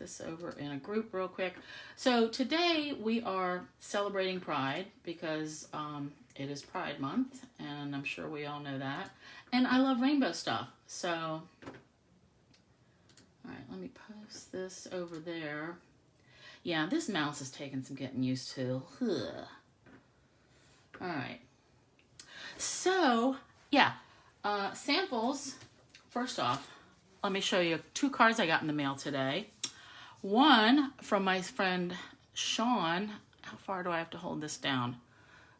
this over in a group real quick. So today we are celebrating Pride because it is Pride Month, and I'm sure we all know that. And I love rainbow stuff. So, all right, let me post this over there. Yeah, this mouse is taking some getting used to. Ugh. All right. So, yeah, samples. First off, let me show you 2 cards I got in the mail today. One from my friend Sean. How far do I have to hold this down?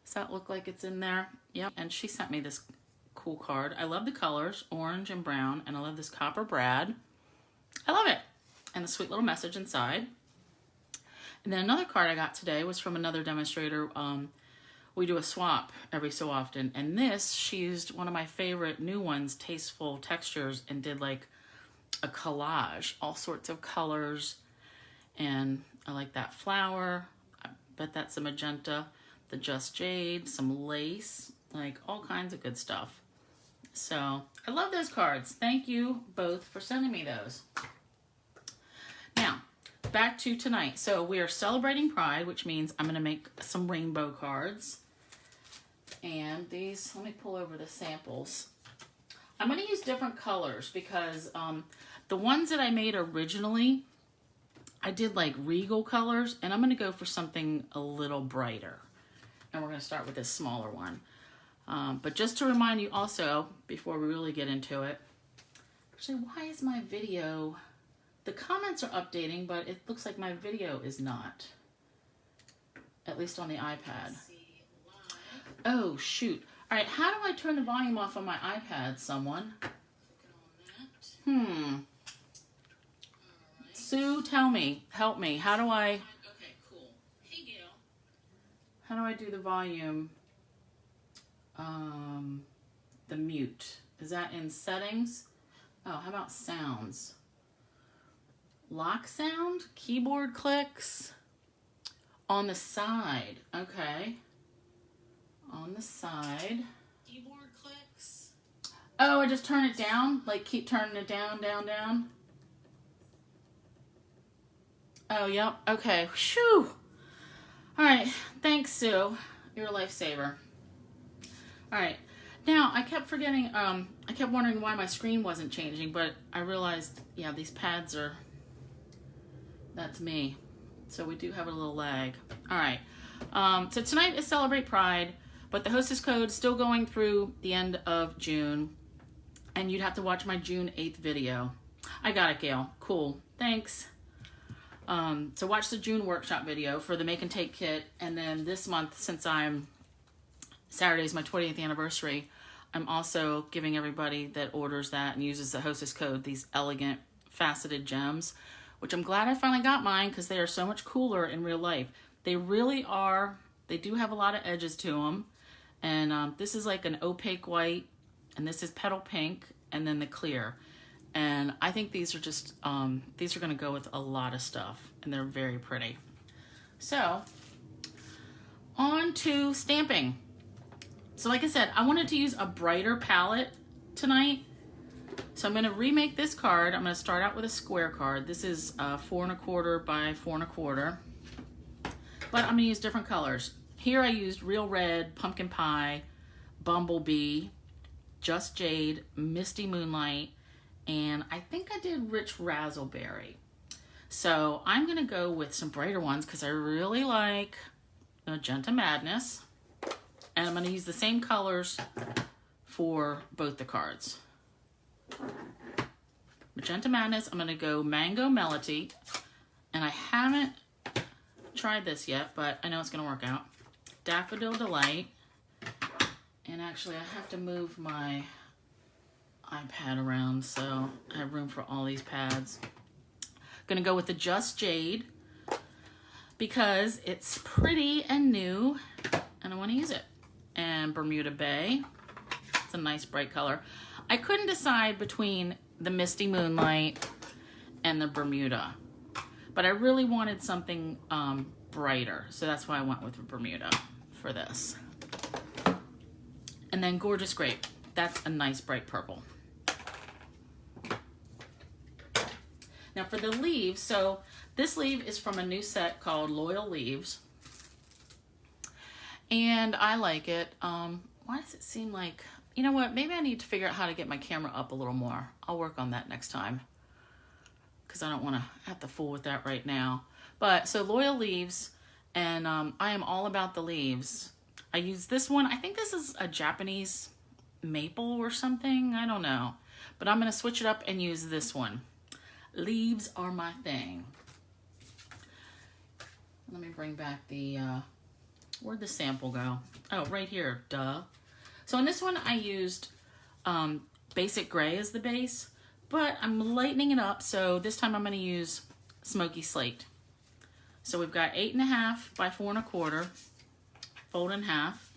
Does that look like it's in there? Yep. And she sent me this cool card. I love the colors, orange and brown, and I love this copper brad. I love it. And the sweet little message inside. And then another card I got today was from another demonstrator. We do a swap every so often. And this, she used one of my favorite new ones, Tasteful Textures, and did like a collage, all sorts of colors. And I like that flower. I bet that's a magenta. The Just Jade, some lace, like all kinds of good stuff. So I love those cards. Thank you both for sending me those. Now, back to tonight. So we are celebrating Pride, which means I'm going to make some rainbow cards. And these, let me pull over the samples. I'm going to use different colors because the ones that I made originally, I did like regal colors, and I'm going to go for something a little brighter. And we're going to start with this smaller one. But just to remind you also, before we really get into it, actually, why is my video, the comments are updating, but it looks like my video is not, at least on the iPad. Oh, shoot. All right, how do I turn the volume off on my iPad, someone? Sue, tell me, help me. How do I... Okay, cool. Hey, Gail. How do I do the volume? The mute. Is that in settings? Oh, how about sounds? Lock sound? Keyboard clicks? On the side. Okay. On the side. Keyboard clicks. Oh, I just turn it down? Like keep turning it down, down, down? Oh, yep. Okay. Shoo. All right. Thanks, Sue. You're a lifesaver. All right. Now, I kept forgetting, I kept wondering why my screen wasn't changing, but I realized, yeah, these pads are, that's me. So we do have a little lag. All right. So tonight is Celebrate Pride, but the Hostess code is still going through the end of June, and you'd have to watch my June 8th video. I got it, Gail. Cool. Thanks. So watch the June workshop video for the Make and Take kit, and then this month, since Saturday is my 20th anniversary, I'm also giving everybody that orders that and uses the Hostess code these elegant faceted gems, which I'm glad I finally got mine because they are so much cooler in real life. They really are. They do have a lot of edges to them. And this is like an opaque white, and this is petal pink, and then the clear. And I think these are just, these are going to go with a lot of stuff, and they're very pretty. So, on to stamping. So like I said, I wanted to use a brighter palette tonight. So I'm going to remake this card. I'm going to start out with a square card. This is 4 1/4 by 4 1/4. But I'm going to use different colors. Here I used Real Red, Pumpkin Pie, Bumblebee, Just Jade, Misty Moonlight, and I think I did Rich Razzleberry. So I'm going to go with some brighter ones because I really like Magenta Madness. And I'm going to use the same colors for both the cards. Magenta Madness, I'm going to go Mango Melody. And I haven't tried this yet, but I know it's going to work out. Daffodil Delight. And actually, I have to move my iPad around so I have room for all these pads. Going to go with the Just Jade because it's pretty and new and I want to use it. And Bermuda Bay. It's a nice bright color. I couldn't decide between the Misty Moonlight and the Bermuda, but I really wanted something brighter, so that's why I went with Bermuda for this. And then Gorgeous Grape. That's a nice bright purple. Now for the leaves, so this leaf is from a new set called Loyal Leaves. And I like it. Why does it seem like, you know what, maybe I need to figure out how to get my camera up a little more. I'll work on that next time, because I don't want to have to fool with that right now. But so Loyal Leaves, and I am all about the leaves. I use this one. I think this is a Japanese maple or something. I don't know. But I'm going to switch it up and use this one. Leaves are my thing. Let me bring back the, where'd the sample go? Oh, right here, duh. So in this one I used Basic Gray as the base, but I'm lightening it up. So this time I'm going to use Smokey Slate. So we've got 8.5 by 4 1/4, fold in half.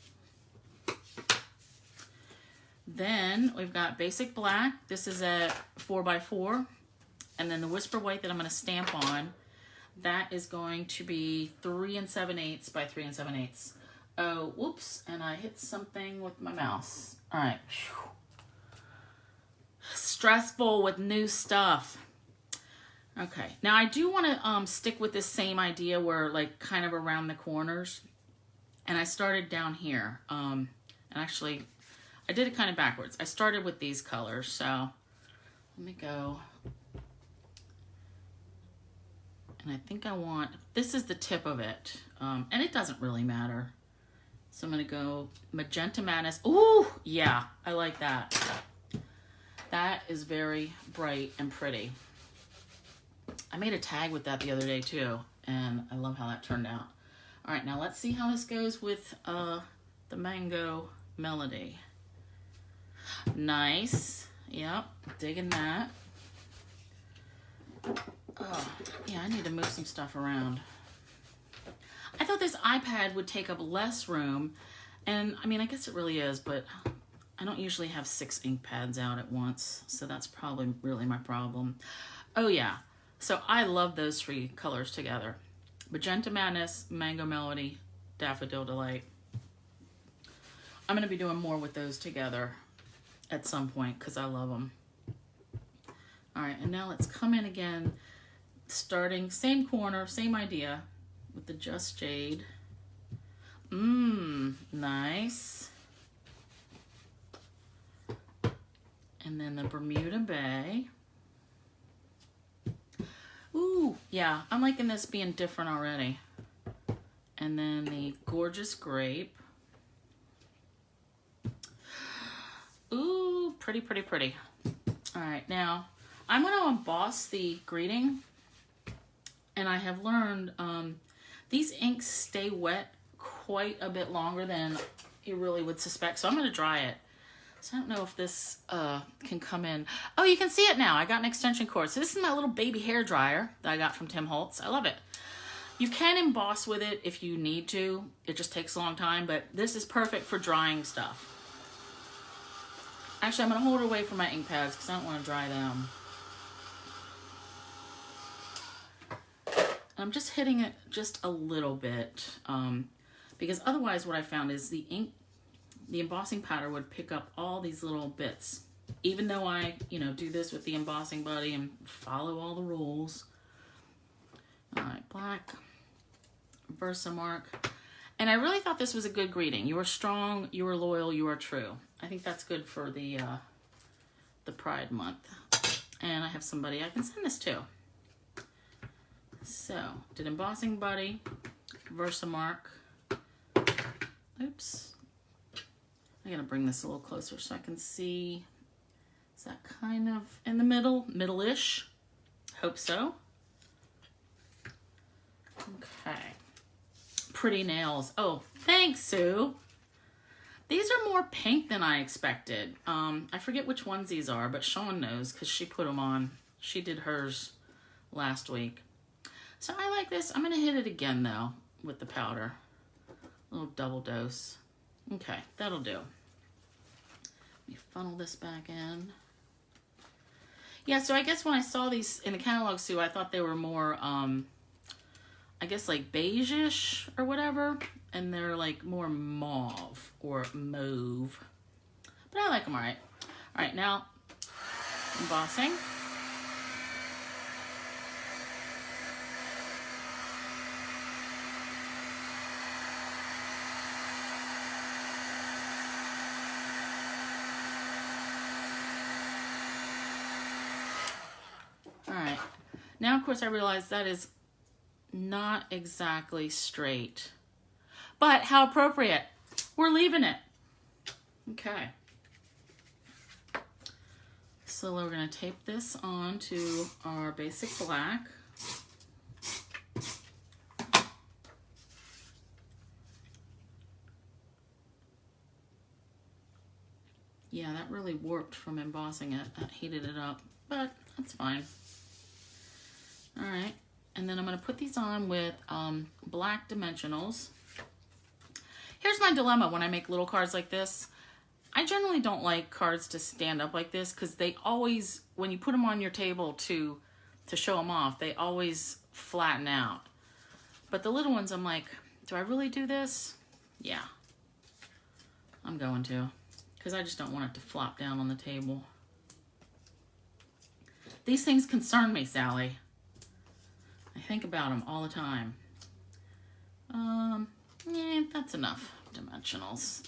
Then we've got Basic Black. This is at 4 by 4. And then the Whisper White that I'm going to stamp on, that is going to be 3 7/8 by 3 7/8. Oh, whoops, and I hit something with my mouse. All right. Whew. Stressful with new stuff. Okay, now I do want to stick with this same idea where like kind of around the corners. And I started down here. And actually, I did it kind of backwards. I started with these colors, so let me go. And I think I want, this is the tip of it. And it doesn't really matter. So I'm going to go Magenta Madness. Ooh, yeah, I like that. That is very bright and pretty. I made a tag with that the other day too, and I love how that turned out. All right, now let's see how this goes with the Mango Melody. Nice. Yep, digging that. Oh, yeah, I need to move some stuff around. I thought this iPad would take up less room, and I mean, I guess it really is, but I don't usually have 6 ink pads out at once, so that's probably really my problem. Oh yeah, so I love those 3 colors together. Magenta Madness, Mango Melody, Daffodil Delight. I'm going to be doing more with those together at some point because I love them. All right, and now let's come in again, starting same corner, same idea with the Just Jade. Nice. And then the Bermuda Bay. Ooh, yeah, I'm liking this being different already. And then the Gorgeous Grape. Ooh, pretty, pretty, pretty. All right, now I'm going to emboss the Greeting. And I have learned these inks stay wet quite a bit longer than you really would suspect. So I'm going to dry it. So I don't know if this can come in. Oh, you can see it now. I got an extension cord. So this is my little baby hair dryer that I got from Tim Holtz. I love it. You can emboss with it if you need to. It just takes a long time, but this is perfect for drying stuff. Actually, I'm going to hold it away from my ink pads because I don't want to dry them. I'm just hitting it just a little bit because otherwise what I found is the embossing powder would pick up all these little bits. Even though I, do this with the embossing buddy and follow all the rules. All right, black, Versamark. And I really thought this was a good greeting. You are strong, you are loyal, you are true. I think that's good for the Pride Month. And I have somebody I can send this to. So, did embossing buddy, Versamark. Oops. I gotta bring this a little closer so I can see. Is that kind of in the middle? Middle-ish? Hope so. Okay. Pretty nails. Oh, thanks, Sue. These are more pink than I expected. I forget which ones these are, but Sean knows because she put them on. She did hers last week. So I like this. I'm going to hit it again, though, with the powder. A little double dose. Okay, that'll do. Let me funnel this back in. Yeah, so I guess when I saw these in the catalog, Sue, I thought they were more, I guess, like beige-ish or whatever. And they're, like, more mauve or mauve. But I like them all right. All right, now, embossing. Now, of course, I realize that is not exactly straight, but how appropriate. We're leaving it. Okay. So we're going to tape this on to our basic black. Yeah, that really warped from embossing it. That heated it up, but that's fine. All right, and then I'm going to put these on with black dimensionals. Here's my dilemma when I make little cards like this. I generally don't like cards to stand up like this because they always, when you put them on your table to show them off, they always flatten out. But the little ones, I'm like, do I really do this? Yeah, I'm going to. Because I just don't want it to flop down on the table. These things concern me, Sally. I think about them all the time. Yeah, that's enough dimensionals.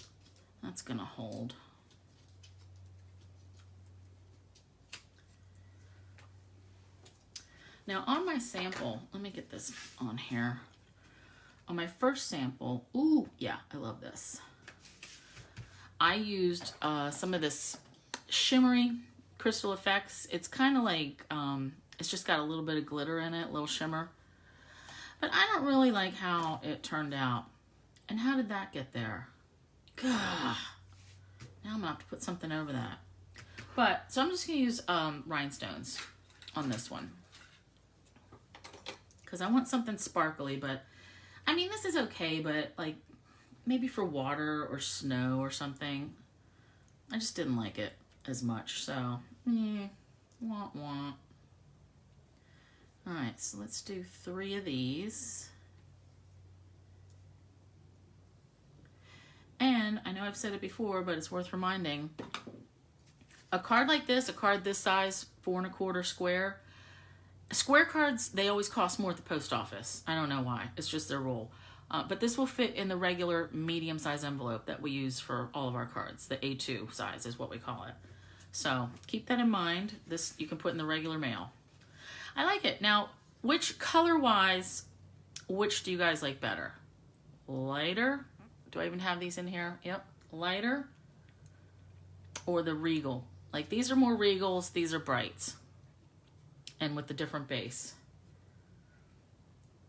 That's gonna hold. Now on my sample, let me get this on here. On my first sample, ooh, yeah, I love this. I used some of this shimmery crystal effects. It's kind of like, it's just got a little bit of glitter in it, a little shimmer. But I don't really like how it turned out. And how did that get there? Gah. Now I'm gonna have to put something over that. But, so I'm just gonna use rhinestones on this one. Because I want something sparkly, but, I mean, this is okay, but like, maybe for water or snow or something. I just didn't like it as much, so, wah. All right, so let's do 3 of these. And I know I've said it before, but it's worth reminding. A card like this, a card this size, 4 1/4 square. Square cards, they always cost more at the post office. I don't know why. It's just their rule. But this will fit in the regular medium-size envelope that we use for all of our cards. The A2 size is what we call it. So keep that in mind. This you can put in the regular mail. I like it. Now, which color-wise, which do you guys like better? Lighter? Do I even have these in here? Yep. Lighter or the regal? Like these are more regals, these are brights. And with the different base.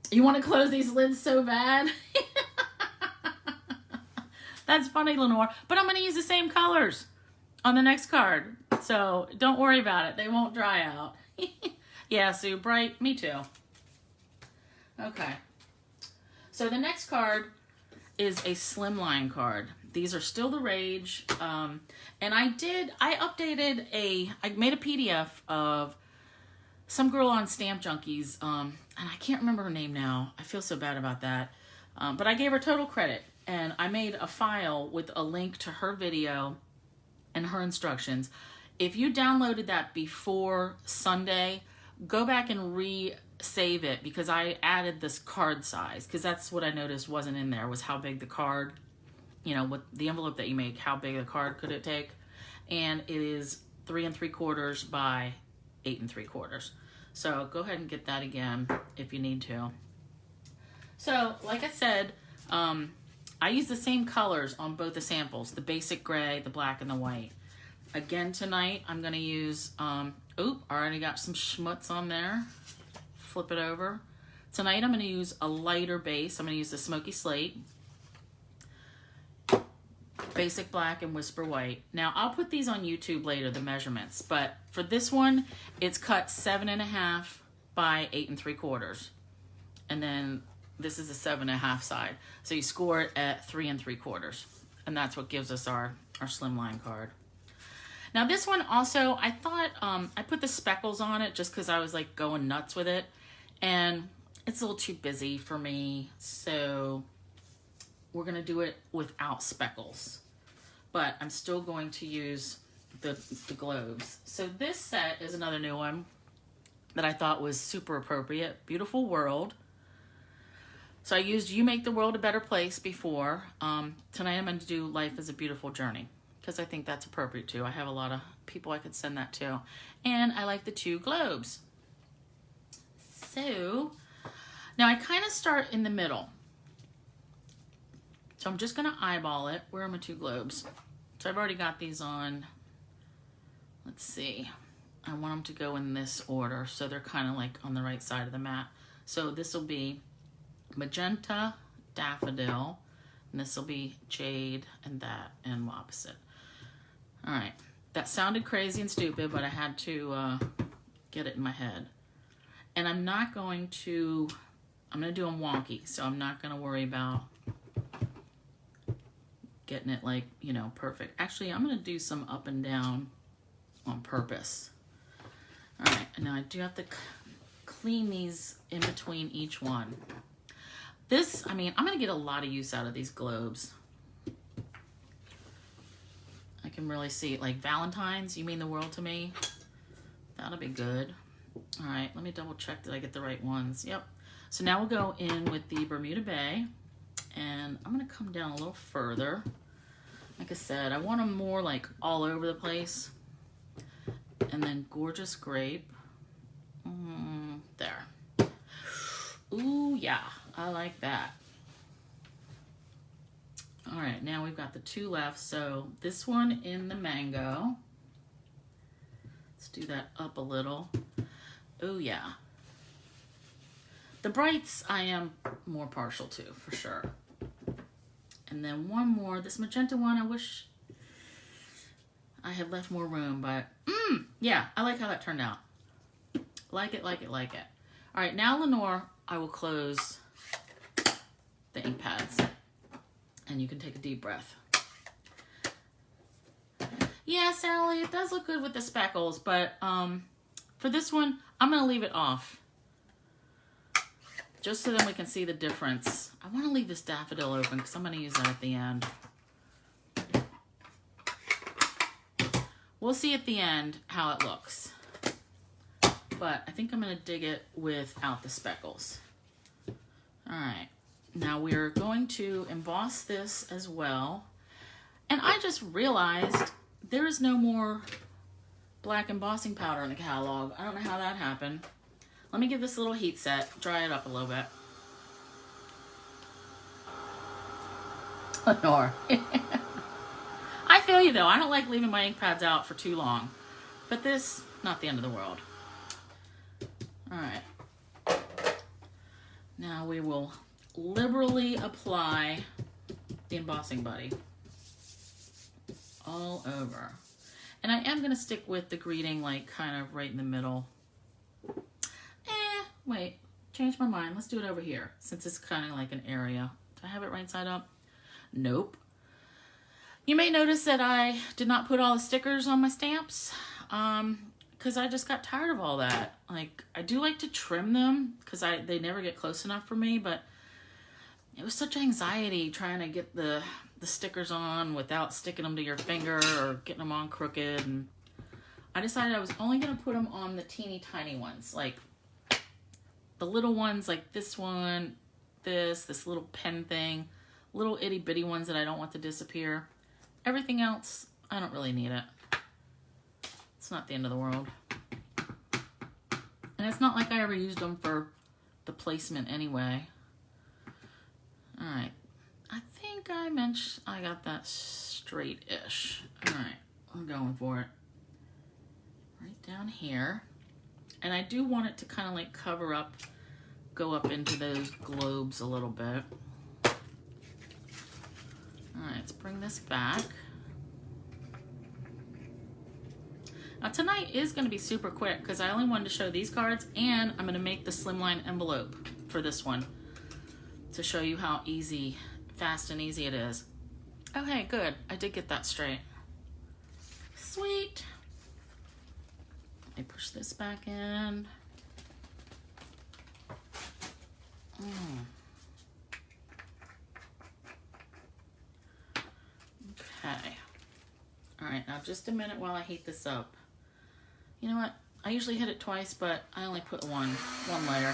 You want to close these lids so bad? That's funny, Lenore. But I'm going to use the same colors on the next card. So don't worry about it. They won't dry out. Yeah, Sue, bright. Me too. Okay. So the next card is a Slimline card. These are still the rage. And I made a PDF of some girl on Stamp Junkies, and I can't remember her name now. I feel so bad about that. But I gave her total credit, and I made a file with a link to her video and her instructions. If you downloaded that before Sunday, go back and re-save it, because I added this card size, because that's what I noticed wasn't in there, was how big the card, you know, with the envelope that you make, how big a card could it take? And it is 3 3/4 by 8 3/4. So go ahead and get that again if you need to. So like I said, I use the same colors on both the samples, the basic gray, the black, and the white. Again tonight, I'm going to use, already got some schmutz on there. Flip it over. Tonight I'm going to use a lighter base. I'm going to use the Smokey Slate, basic black, and whisper white. Now I'll put these on YouTube later, the measurements, but for this one, it's cut 7.5 by 8 3/4. And then this is a 7.5 side. So you score it at 3 3/4. And that's what gives us our Slimline card. Now this one also, I thought, I put the speckles on it just because I was like going nuts with it. And it's a little too busy for me. So we're going to do it without speckles. But I'm still going to use the globes. So this set is another new one that I thought was super appropriate. Beautiful World. So I used You Make the World a Better Place before. Tonight I'm going to do Life is a Beautiful Journey, because I think that's appropriate too. I have a lot of people I could send that to. And I like the 2 globes. So now I kind of start in the middle. So I'm just going to eyeball it. Where are my two globes? So I've already got these on. Let's see. I want them to go in this order so they're kind of like on the right side of the mat. So this will be magenta, daffodil, and this will be jade and that and opposite. All right. That sounded crazy and stupid, but I had to get it in my head. And I'm not going to, I'm going to do them wonky, so I'm not going to worry about getting it like, you know, perfect. Actually, I'm going to do some up and down on purpose. All right, and now I do have to clean these in between each one. This, I mean, I'm going to get a lot of use out of these globes. I can really see it. Like Valentine's, you mean the world to me? That'll be good. All right, let me double check that I get the right ones. Yep. So now we'll go in with the Bermuda Bay, and I'm going to come down a little further. Like I said, I want them more like all over the place. And then Gorgeous Grape. There. Ooh, yeah, I like that. All right, now we've got the two left. So this one in the mango. Let's do that up a little. Oh, yeah. The brights I am more partial to, for sure. And then one more. This magenta one, I wish I had left more room, but yeah, I like how that turned out. Like it, like it, like it. All right, now, Lenore, I will close the ink pads. And you can take a deep breath. Yeah, Sally, it does look good with the speckles, but for this one, I'm going to leave it off. Just so then we can see the difference. I want to leave this daffodil open because I'm going to use that at the end. We'll see at the end how it looks. But I think I'm going to dig it without the speckles. All right. Now we're going to emboss this as well. And I just realized there is no more black embossing powder in the catalog. I don't know how that happened. Let me give this a little heat set, dry it up a little bit. Lenore. I feel you though. I don't like leaving my ink pads out for too long. But this, not the end of the world. All right. Now we will liberally apply the embossing buddy all over. And I am going to stick with the greeting like kind of right in the middle. Wait, change my mind. Let's do it over here since it's kind of like an area. Do I have it right side up? Nope. You may notice that I did not put all the stickers on my stamps because I just got tired of all that. Like, I do like to trim them because they never get close enough for me, but it was such anxiety trying to get the stickers on without sticking them to your finger or getting them on crooked. And I decided I was only going to put them on the teeny tiny ones, like the little ones like this one, this little pen thing, little itty bitty ones that I don't want to disappear. Everything else, I don't really need it. It's not the end of the world. And it's not like I ever used them for the placement anyway. All right. I think I mentioned I got that straight-ish. All right. I'm going for it. Right down here. And I do want it to kind of like cover up, go up into those globes a little bit. All right, let's bring this back. Now tonight is going to be super quick because I only wanted to show these cards and I'm going to make the slimline envelope for this one to show you how easy, fast and easy it is. Okay, good. I did get that straight. Sweet. I push this back in. Okay. All right, now just a minute while I heat this up. You know what? I usually hit it twice, but I only put one layer.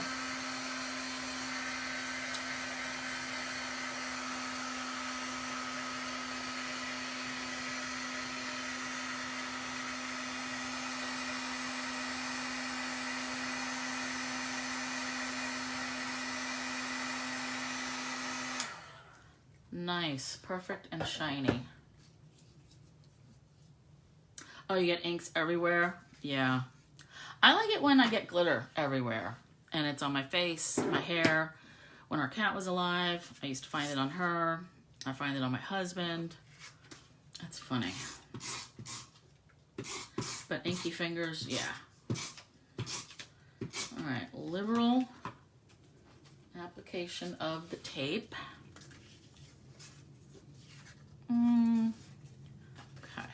Nice, perfect and shiny. Oh, you get inks everywhere? Yeah. I like it when I get glitter everywhere. And it's on my face, my hair. When our cat was alive, I used to find it on her. I find it on my husband. That's funny. But inky fingers, yeah. All right, liberal application of the tape. Okay.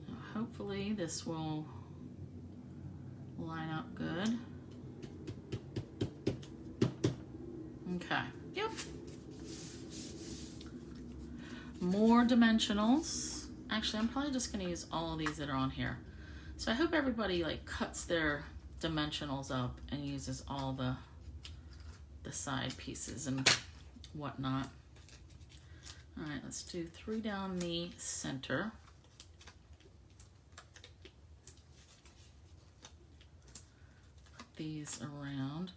Now, hopefully this will line up good. Okay, yep. More dimensionals. Actually, I'm probably just gonna use all of these that are on here. So I hope everybody like cuts their dimensionals up and uses all the side pieces and whatnot. All right, let's do 3 down the center. Put these around.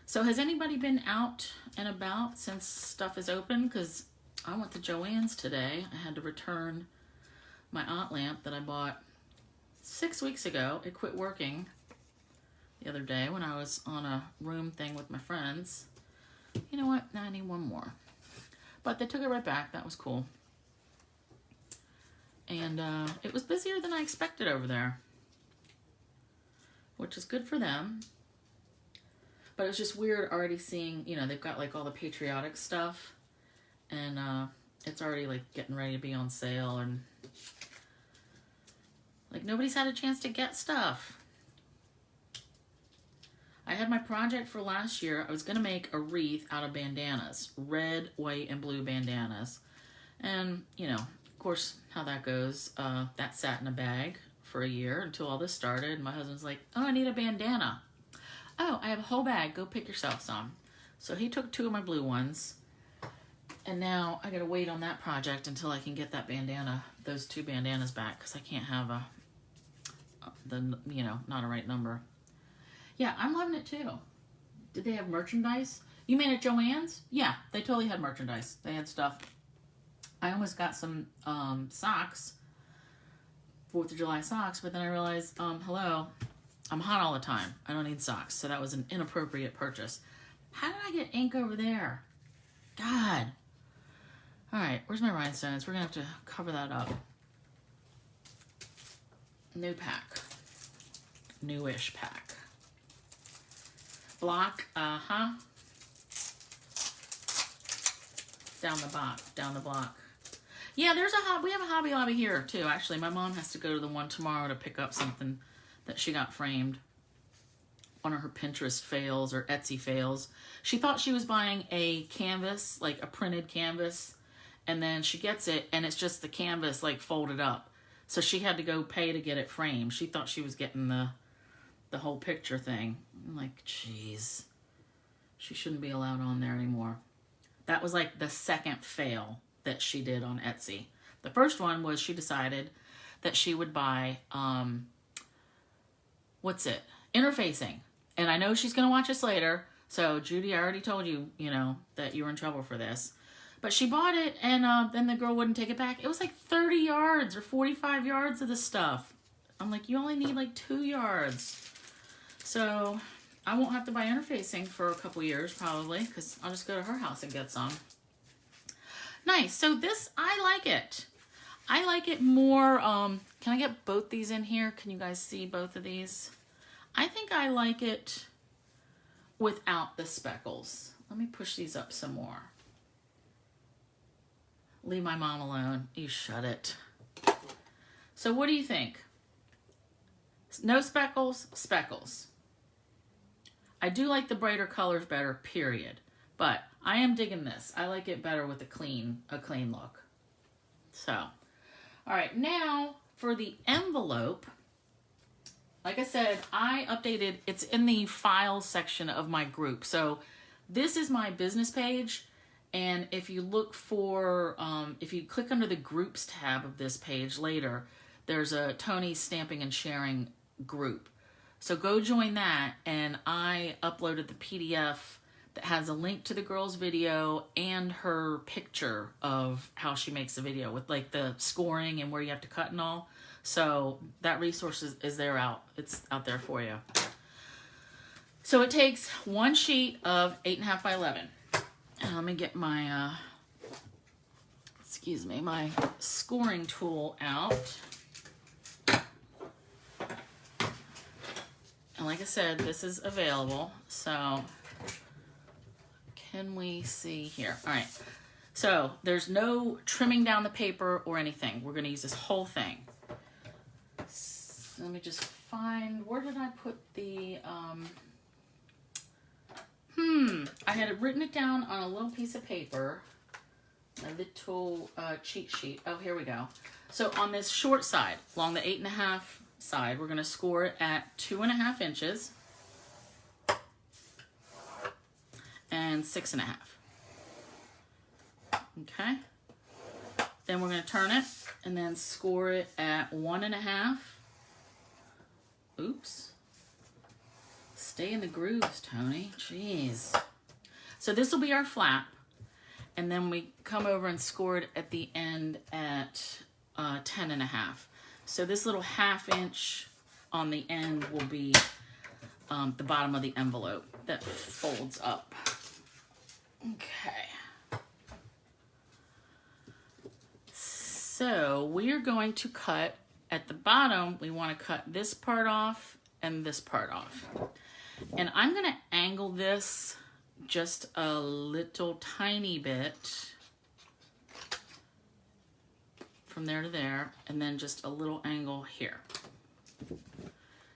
So has anybody been out and about since stuff is open? Because I went to Joann's today. I had to return my aunt lamp that I bought 6 weeks ago. It quit working the other day when I was on a room thing with my friends. You know what? Now I need one more. But they took it right back. That was cool. And it was busier than I expected over there, which is good for them. But it was just weird already seeing, you know, they've got like all the patriotic stuff, and it's already like getting ready to be on sale, and like nobody's had a chance to get stuff. I had my project for last year. I was going to make a wreath out of bandanas, red, white, and blue bandanas. And, you know, of course, how that goes, that sat in a bag for a year until all this started. And my husband's like, oh, I need a bandana. Oh, I have a whole bag. Go pick yourself some. So he took 2 of my blue ones. And now I got to wait on that project until I can get that bandana, those 2 bandanas back, because I can't have not a right number. Yeah, I'm loving it too. Did they have merchandise? You mean at Joann's? Yeah, they totally had merchandise. They had stuff. I almost got some socks, 4th of July socks, but then I realized, hello, I'm hot all the time. I don't need socks, so that was an inappropriate purchase. How did I get ink over there? God. All right, where's my rhinestones? We're going to have to cover that up. New pack. Newish pack. Block, down the block. Yeah, we have a Hobby Lobby here too. Actually, my mom has to go to the one tomorrow to pick up something that she got framed. One of her Pinterest fails or Etsy fails. She thought she was buying a canvas, like a printed canvas, and then she gets it and it's just the canvas like folded up. So she had to go pay to get it framed. She thought she was getting the whole picture thing. I'm like, jeez, she shouldn't be allowed on there anymore. That was like the second fail that she did on Etsy. The first one was she decided that she would buy, interfacing. And I know she's going to watch this later. So Judy, I already told you, that you were in trouble for this. But she bought it and then the girl wouldn't take it back. It was like 30 yards or 45 yards of the stuff. I'm like, you only need like 2 yards. So I won't have to buy interfacing for a couple years probably, because I'll just go to her house and get some. Nice. So this, I like it. I like it more. Can I get both these in here? Can you guys see both of these? I think I like it without the speckles. Let me push these up some more. Leave my mom alone. You shut it. So what do you think? No speckles, speckles. I do like the brighter colors better, period. But I am digging this. I like it better with a clean look. So, all right, now for the envelope, like I said, I updated, it's in the files section of my group. So this is my business page. And if you look for, if you click under the groups tab of this page later, there's a Tony Stamping and Sharing group. So go join that, and I uploaded the PDF that has a link to the girl's video and her picture of how she makes the video with like the scoring and where you have to cut and all. So that resource is there it's out there for you. So it takes one sheet of 8.5 by 11. And let me get my, my scoring tool out. And like I said, this is available. So can we see here? All right. So there's no trimming down the paper or anything. We're going to use this whole thing. So let me just find, where did I put the, I had written it down on a little piece of paper, a little cheat sheet. Oh, here we go. So on this short side, along the 8.5 side, we're going to score it at 2.5 inches and 6.5. Okay. Then we're going to turn it and then score it at 1.5. Oops. Stay in the grooves, Tony. Jeez. So this will be our flap. And then we come over and score it at the end at 10.5. So this little 1/2 inch on the end will be the bottom of the envelope that folds up. Okay. So we are going to cut at the bottom. We want to cut this part off and this part off. And I'm going to angle this just a little tiny bit from there to there, and then just a little angle here.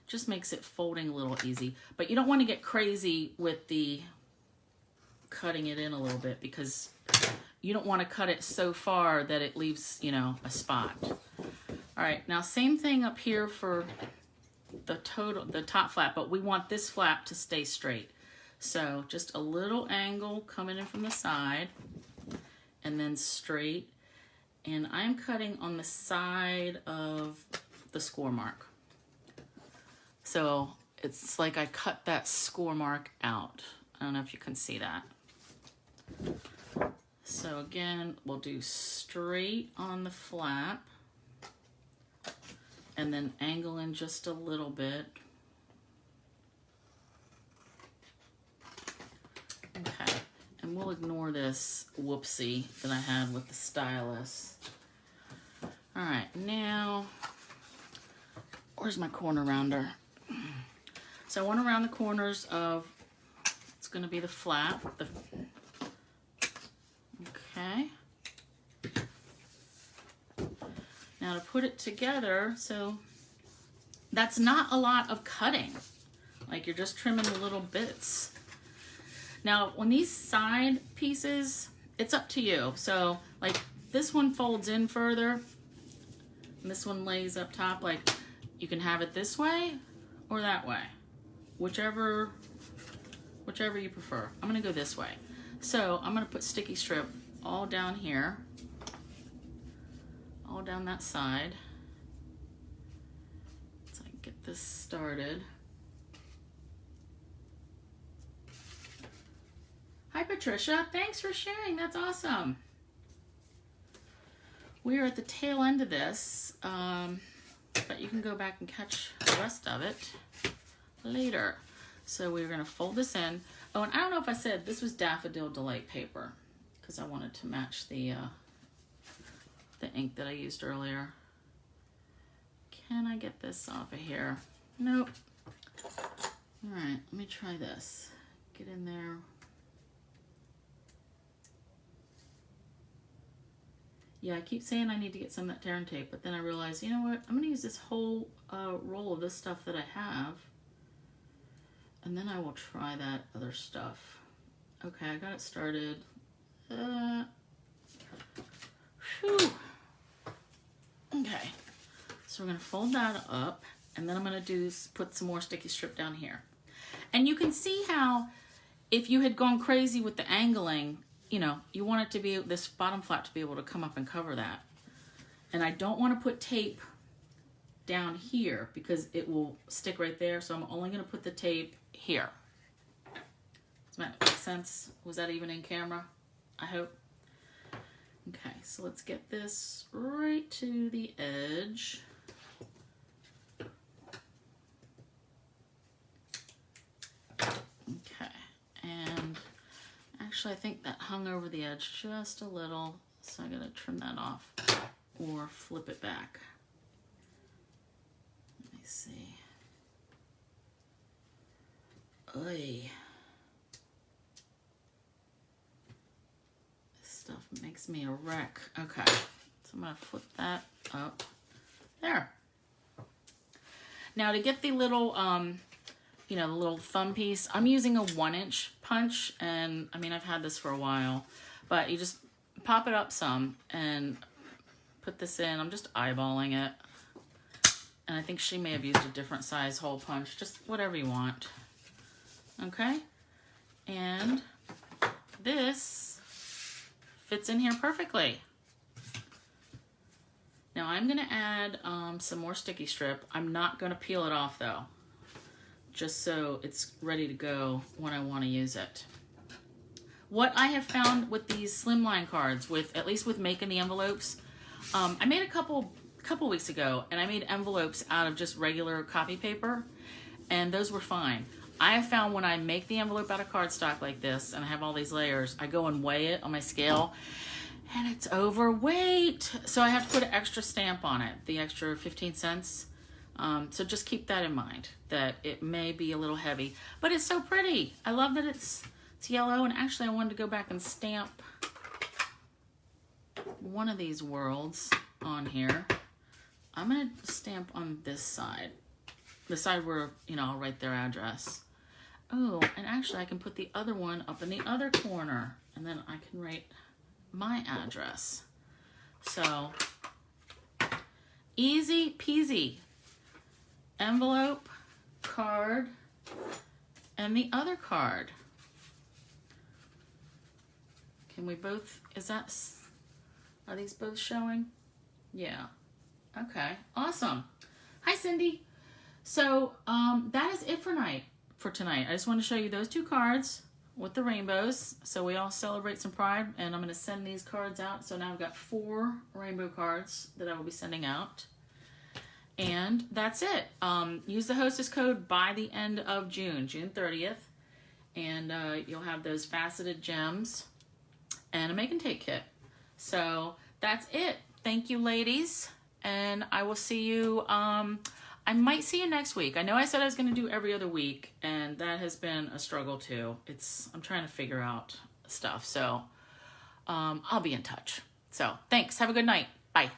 Just makes it folding a little easy. But you don't want to get crazy with the cutting it in a little bit, because you don't want to cut it so far that it leaves, you know, a spot. All right, now same thing up here for the top flap, but we want this flap to stay straight. So just a little angle coming in from the side and then straight. And I'm cutting on the side of the score mark. So it's like I cut that score mark out. I don't know if you can see that. So again, we'll do straight on the flap and then angle in just a little bit. Okay, and we'll ignore this whoopsie that I had with the stylus. All right, now, where's my corner rounder? So I want to round the corners of, it's going to be the flap. Okay. Now to put it together, so that's not a lot of cutting. Like you're just trimming the little bits. Now, when these side pieces, it's up to you. So, like, this one folds in further, and this one lays up top. Like, you can have it this way or that way. Whichever you prefer. I'm going to go this way. So, I'm going to put sticky strip all down here. All down that side. So I can get this started. Hi, Patricia. Thanks for sharing. That's awesome. We are at the tail end of this, but you can go back and catch the rest of it later. So we're going to fold this in. Oh, and I don't know if I said this was Daffodil Delight paper because I wanted to match the ink that I used earlier. Can I get this off of here? Nope. All right, let me try this. Get in there. Yeah, I keep saying I need to get some of that tear and tape, but then I realize, you know what? I'm going to use this whole roll of this stuff that I have, and then I will try that other stuff. Okay, I got it started. Whew. Okay, so we're going to fold that up, and then I'm going to put some more sticky strip down here. And you can see how if you had gone crazy with the angling, you know, you want it to be, this bottom flap to be able to come up and cover that. And I don't want to put tape down here because it will stick right there. So I'm only going to put the tape here. Does that make sense? Was that even in camera? I hope. Okay, so let's get this right to the edge. Okay, and actually I think that hung over the edge just a little, so I'm gonna trim that off or flip it back. Let me see. Oy. This stuff makes me a wreck. Okay, so I'm gonna flip that up. There. Now to get the little, you know, the little thumb piece, I'm using a 1-inch punch, and I mean, I've had this for a while, but you just pop it up some and put this in. I'm just eyeballing it. And I think she may have used a different size hole punch, just whatever you want. Okay, and this fits in here perfectly. Now I'm gonna add some more sticky strip. I'm not gonna peel it off though, just so it's ready to go when I wanna use it. What I have found with these Slimline cards, at least with making the envelopes, I made a couple weeks ago, and I made envelopes out of just regular copy paper, and those were fine. I have found when I make the envelope out of cardstock like this, and I have all these layers, I go and weigh it on my scale, and it's overweight. So I have to put an extra stamp on it, the extra 15 cents. So just keep that in mind, that it may be a little heavy, but it's so pretty. I love that it's yellow, and actually I wanted to go back and stamp one of these worlds on here. I'm gonna stamp on this side. The side where, you know, I'll write their address. Oh, and actually I can put the other one up in the other corner, and then I can write my address. So, easy peasy. Envelope, card, and the other card. Can we both, are these both showing? Yeah. Okay, awesome. Hi, Cindy. So that is it for tonight. I just want to show you those two cards with the rainbows, so we all celebrate some pride, and I'm going to send these cards out. So now I've got 4 rainbow cards that I will be sending out, and that's it. Use the Hostess code by the end of June 30th, and you'll have those faceted gems and a make and take kit. So that's it. Thank you, ladies, and I will see you. I might see you next week. I know I said I was going to do every other week, and that has been a struggle too. I'm trying to figure out stuff. So I'll be in touch. So thanks. Have a good night. Bye.